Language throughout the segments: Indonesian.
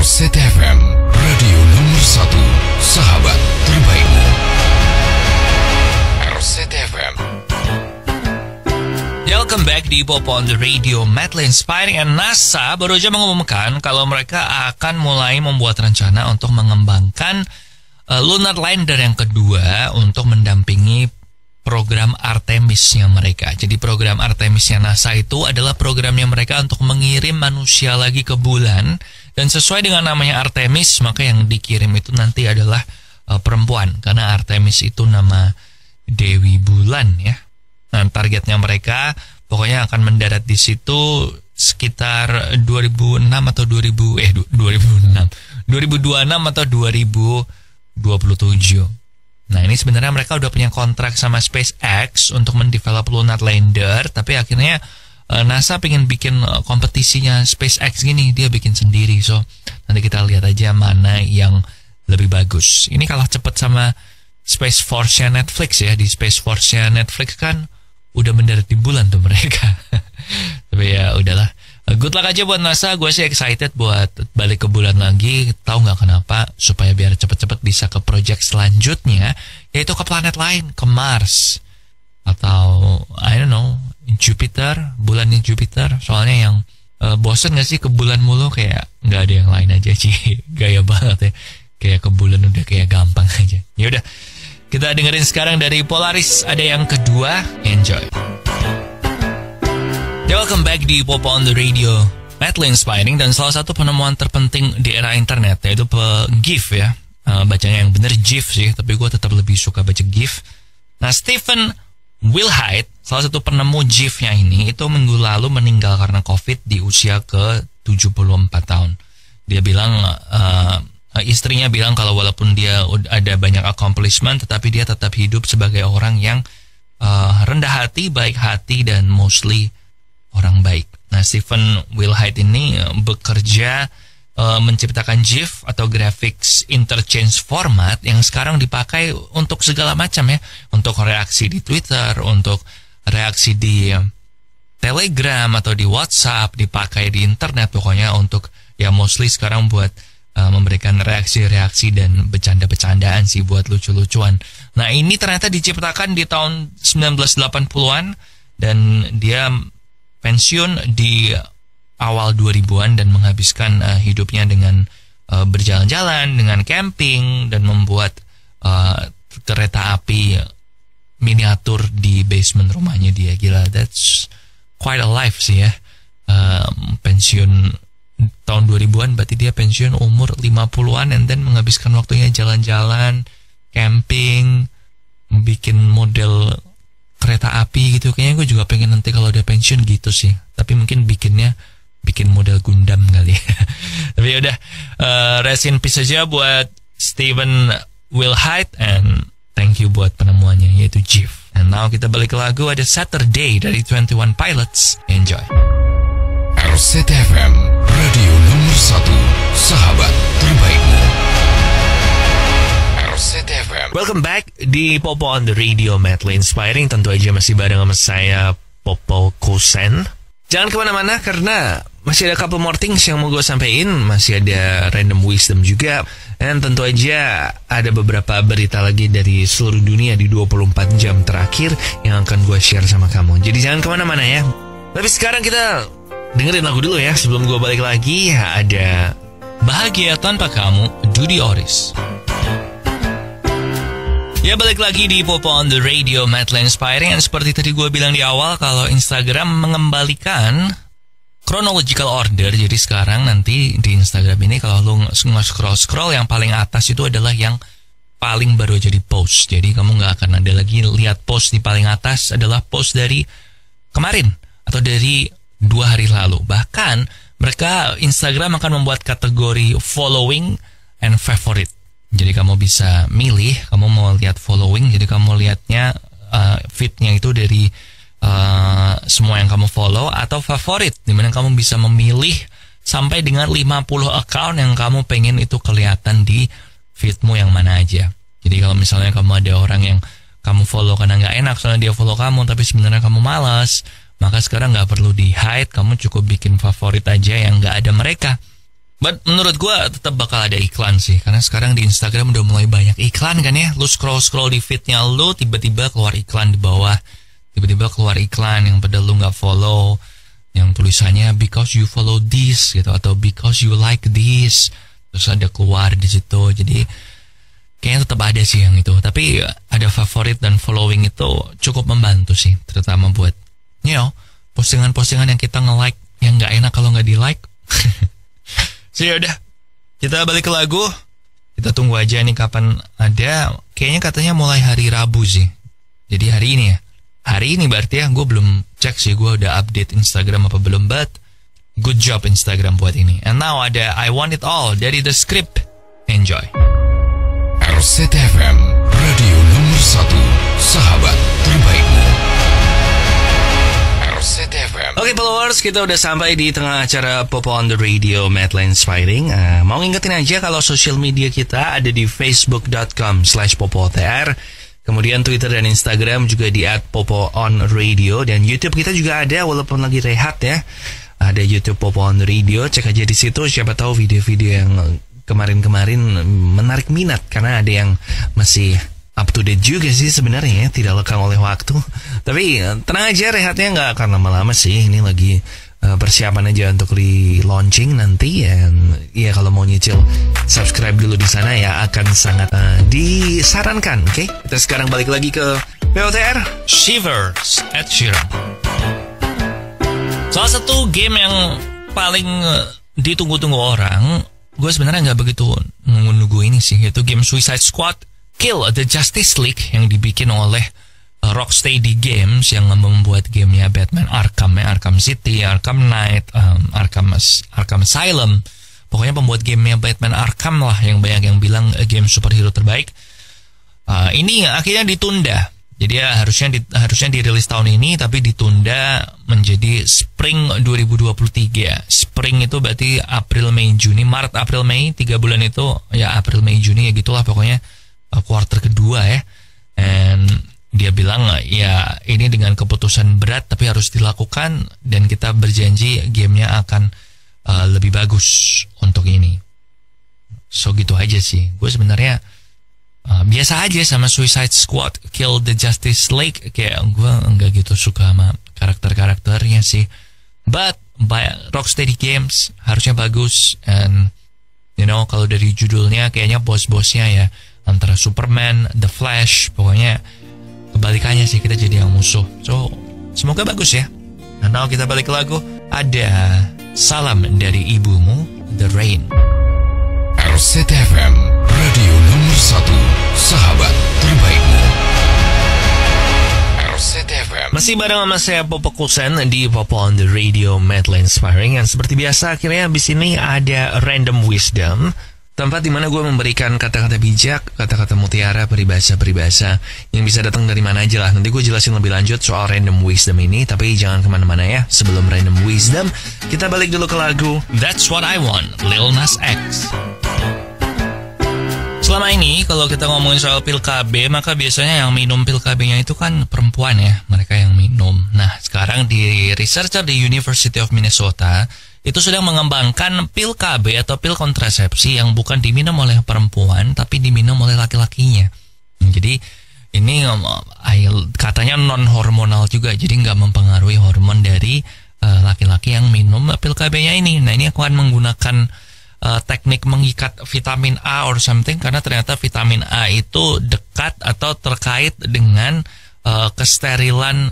RZ FM, radio nomor 1, sahabat terbaikmu. RZ FM. Welcome back di Pop on the Radio, Madly Inspiring. And NASA baru aja mengumumkan kalau mereka akan mulai membuat rencana untuk mengembangkan Lunar Lander yang kedua untuk mendampingi program Artemis-nya mereka. Jadi program Artemis-nya NASA itu adalah programnya mereka untuk mengirim manusia lagi ke bulan. Dan sesuai dengan namanya Artemis, maka yang dikirim itu nanti adalah perempuan. Karena Artemis itu nama Dewi Bulan ya. Nah, targetnya mereka pokoknya akan mendarat di situ sekitar 2026 atau 2026 atau 2027. Nah, ini sebenarnya mereka udah punya kontrak sama SpaceX untuk mendevelop Lunar Lander, tapi akhirnya NASA pengen bikin kompetisinya SpaceX gini, dia bikin sendiri. So, nanti kita lihat aja mana yang lebih bagus. Ini kalah cepat sama Space Force-nya Netflix ya. Di Space Force-nya Netflix kan udah mendarat di bulan tuh mereka. Tapi ya udahlah. Good luck aja buat NASA. Gue sih excited buat balik ke bulan lagi. Tahu nggak kenapa? Supaya biar cepet-cepet bisa ke project selanjutnya, yaitu ke planet lain, ke Mars atau I don't know, Jupiter, bulannya Jupiter. Soalnya yang bosen nggak sih ke bulan mulu, kayak nggak ada yang lain aja sih. Gaya banget ya. Kayak ke bulan udah kayak gampang aja. Ya udah, kita dengerin sekarang dari Polaris, ada yang kedua. Enjoy. Welcome back di Pop on the Radio, Madly Inspiring. Dan salah satu penemuan terpenting di era internet yaitu GIF ya. Bacanya yang bener GIF sih, tapi gue tetap lebih suka baca GIF. Nah, Stephen Wilhite, salah satu penemu GIF-nya ini, itu minggu lalu meninggal karena COVID di usia ke-74 tahun. Dia bilang, istrinya bilang kalau walaupun dia ada banyak accomplishment, tetapi dia tetap hidup sebagai orang yang rendah hati, baik hati, dan mostly orang baik. Nah, Stephen Wilhite ini bekerja menciptakan GIF atau Graphics Interchange Format yang sekarang dipakai untuk segala macam ya. Untuk reaksi di Twitter, untuk reaksi di Telegram atau di WhatsApp, dipakai di internet. Pokoknya untuk ya mostly sekarang buat memberikan reaksi-reaksi dan bercanda-bercandaan sih, buat lucu-lucuan. Nah, ini ternyata diciptakan di tahun 1980-an dan dia pensiun di awal 2000-an dan menghabiskan hidupnya dengan berjalan-jalan, dengan camping, dan membuat kereta api miniatur di basement rumahnya dia. Gila, that's quite a life sih ya. Pensiun tahun 2000-an, berarti dia pensiun umur 50-an and then menghabiskan waktunya jalan-jalan, camping, bikin model kereta api gitu. Kayaknya gue juga pengen nanti kalau udah pensiun gitu sih. Tapi mungkin bikin model Gundam kali ya. Tapi yaudah, rest in peace aja buat Stephen Wilhite, and thank you buat penemuannya yaitu GIF. And now kita balik ke lagu, ada Saturday dari 21 Pilots. Enjoy. RZFM, radio nomor 1, sahabat terbaikmu. RZFM. Welcome back di Popo on the Radio, Madly Inspiring. Tentu aja masih bareng sama saya, Popo Kusen. Jangan kemana-mana karena masih ada couple more things yang mau gue sampein. Masih ada random wisdom juga. Dan tentu aja ada beberapa berita lagi dari seluruh dunia di 24 jam terakhir yang akan gue share sama kamu. Jadi jangan kemana-mana ya. Tapi sekarang kita dengerin lagu dulu ya. Sebelum gue balik lagi, ada Bahagia Tanpa Kamu, Dudy Oris. Ya, balik lagi di Popo on the Radio, Madly Inspiring. Dan seperti tadi gue bilang di awal, kalau Instagram mengembalikan chronological order. Jadi sekarang nanti di Instagram ini kalau lu nge-scroll yang paling atas itu adalah yang paling baru jadi post. Jadi kamu gak akan ada lagi lihat post di paling atas adalah post dari kemarin atau dari 2 hari lalu. Bahkan mereka Instagram akan membuat kategori following and favorite. Jadi kamu bisa milih, kamu mau lihat following, jadi kamu lihatnya feednya itu dari semua yang kamu follow, atau favorit, dimana kamu bisa memilih sampai dengan 50 account yang kamu pengen itu kelihatan di feedmu yang mana aja. Jadi kalau misalnya kamu ada orang yang kamu follow karena nggak enak soalnya dia follow kamu, tapi sebenarnya kamu malas, maka sekarang nggak perlu di hide, kamu cukup bikin favorit aja yang nggak ada mereka. But menurut gue tetap bakal ada iklan sih, karena sekarang di Instagram udah mulai banyak iklan kan ya. Lu scroll di feednya lu, tiba-tiba keluar iklan di bawah, tiba-tiba keluar iklan yang padahal lu nggak follow, yang tulisannya because you follow this gitu, atau because you like this, terus ada keluar di situ. Jadi kayaknya tetap ada sih yang itu. Tapi ada favorit dan following itu cukup membantu sih, terutama buat postingan-postingan yang kita nge-like yang nggak enak kalau nggak di-like. So yaudah, kita balik ke lagu. Kita tunggu aja nih kapan ada. Kayaknya katanya mulai hari Rabu sih. Jadi hari ini ya. Hari ini berarti ya, gue belum cek sih gue udah update Instagram apa belum. But good job Instagram buat ini. And now ada I Want It All dari The Script. Enjoy. RCTFM, radio nomor 1, sahabat terbaikmu. RCTFM. Oke followers, kita udah sampai di tengah acara Popo on the Radio Madline Inspiring. Mau ngingetin aja kalau social media kita ada di facebook.com/popotr. Kemudian Twitter dan Instagram juga di @popoonradio. Dan YouTube kita juga ada walaupun lagi rehat ya. Ada YouTube Popo on the Radio, cek aja di situ. Siapa tahu video-video yang kemarin-kemarin menarik minat, karena ada yang masih up to date juga sih sebenarnya ya, tidak lekang oleh waktu. Tapi tenang aja, rehatnya nggak akan lama-lama sih. Ini lagi persiapan aja untuk launching nanti. Ya kalau mau nyicil, subscribe dulu di sana ya, akan sangat disarankan. Oke, kita sekarang balik lagi ke POTR. Shivers, Ed Sheeran. Salah satu game yang paling ditunggu-tunggu orang, gue sebenarnya nggak begitu nunggu ini sih, yaitu game Suicide Squad Kill the Justice League yang dibikin oleh Rocksteady Games yang membuat gamenya Batman Arkham City, Arkham Knight, Arkham Asylum. Pokoknya pembuat gamenya Batman Arkham lah yang banyak yang bilang game superhero terbaik. Ini akhirnya ditunda. Jadi ya harusnya dirilis tahun ini, tapi ditunda menjadi Spring 2023. Spring itu berarti April, Mei, Juni, Maret, April, Mei, 3 bulan itu ya, April, Mei, Juni ya gitulah pokoknya. Quarter kedua ya. And dia bilang ya ini dengan keputusan berat tapi harus dilakukan, dan kita berjanji gamenya akan lebih bagus untuk ini. So gitu aja sih. Gue sebenarnya biasa aja sama Suicide Squad Kill the Justice League. Kayak gue enggak gitu suka sama karakter-karakternya sih. But by Rocksteady Games harusnya bagus. And kalau dari judulnya kayaknya bos-bosnya ya antara Superman, The Flash, pokoknya kebalikannya sih, kita jadi yang musuh. So, semoga bagus ya. Nah, now kita balik ke lagu. Ada Salam Dari Ibumu, The Rain. RCTFM, radio nomor 1, sahabat terbaikmu. RCTFM. Masih bareng sama saya Popo Kusen di Popo on the Radio Madline Inspiring. Dan seperti biasa, akhirnya habis ini ada Random Wisdom, tempat dimana gue memberikan kata-kata bijak, kata-kata mutiara, peribahasa-peribahasa yang bisa datang dari mana aja lah. Nanti gue jelasin lebih lanjut soal Random Wisdom ini, tapi jangan kemana-mana ya. Sebelum Random Wisdom, kita balik dulu ke lagu That's What I Want, Lil Nas X. Selama ini kalau kita ngomongin soal pil KB, maka biasanya yang minum pil KB-nya itu kan perempuan ya, mereka yang minum. Nah, sekarang di researcher di University of Minnesota itu sedang mengembangkan pil KB atau pil kontrasepsi yang bukan diminum oleh perempuan tapi diminum oleh laki-lakinya. Jadi ini katanya non-hormonal juga, jadi nggak mempengaruhi hormon dari laki-laki yang minum pil KB-nya ini. Nah, ini akan menggunakan teknik mengikat vitamin A or something, karena ternyata vitamin A itu dekat atau terkait dengan kesterilan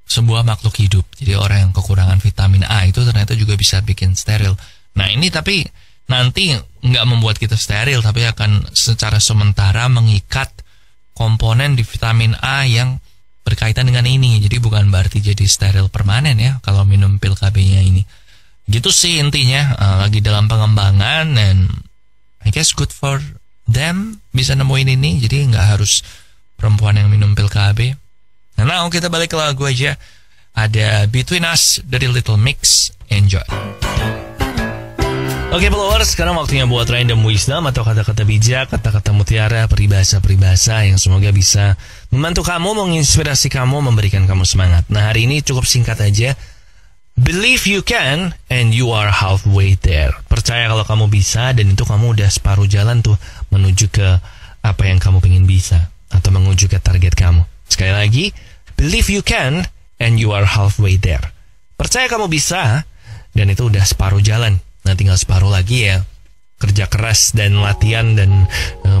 sebuah makhluk hidup. Jadi orang yang kekurangan vitamin A itu ternyata juga bisa bikin steril. Nah ini tapi nanti nggak membuat kita steril, tapi akan secara sementara mengikat komponen di vitamin A yang berkaitan dengan ini. Jadi bukan berarti jadi steril permanen ya kalau minum pil KB-nya ini. Gitu sih intinya, lagi dalam pengembangan, and I guess good for them bisa nemuin ini. Jadi nggak harus perempuan yang minum pil KB. Nah, kita balik ke lagu aja. Ada Between Us dari Little Mix. Enjoy. Oke followers, sekarang waktunya buat Random Wisdom atau kata-kata bijak, kata-kata mutiara, peribahasa-peribahasa yang semoga bisa membantu kamu, menginspirasi kamu, memberikan kamu semangat. Nah, hari ini cukup singkat aja. Believe you can and you are halfway there. Percaya kalau kamu bisa dan itu kamu udah separuh jalan tuh menuju ke apa yang kamu pengen bisa atau menuju ke target kamu. Sekali lagi, believe you can and you are halfway there. Percaya kamu bisa dan itu udah separuh jalan. Nah tinggal separuh lagi ya kerja keras dan latihan dan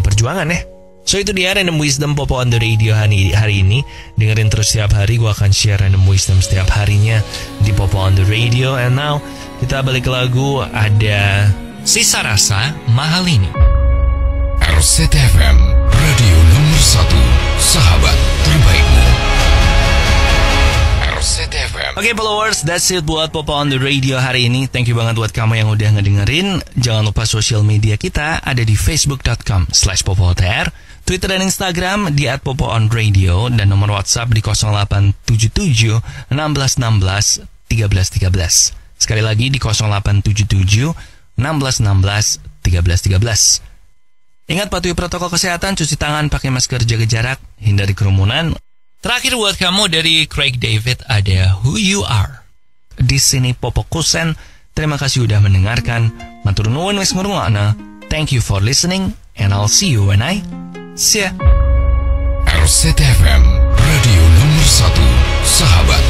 perjuangan ya. So itu dia Random Wisdom Popo on the Radio hari ini. Dengerin terus setiap hari, gue akan share Random Wisdom setiap harinya di Popo on the Radio. And now kita balik ke lagu, ada Sisa Rasa Mahal Ini. RCTFM, radio nomor 1, sahabat terbaikmu. RCTFM. Oke followers, that's it buat Popo on the Radio hari ini. Thank you banget buat kamu yang udah ngedengerin. Jangan lupa sosial media kita ada di facebook.com/popotr, Twitter dan Instagram di @popoonradio, dan nomor WhatsApp di 0877 1616 1313. Sekali lagi di 0877 1616 1313. Ingat patuhi protokol kesehatan, cuci tangan, pakai masker, jaga jarak, hindari kerumunan. Terakhir buat kamu dari Craig David ada Who You Are. Di sini Popo Kusen, terima kasih udah mendengarkan. Matur nuwun wis ngrungokna. Thank you for listening and I'll see you when I see ya. RCTFM, radio nomor 1, sahabat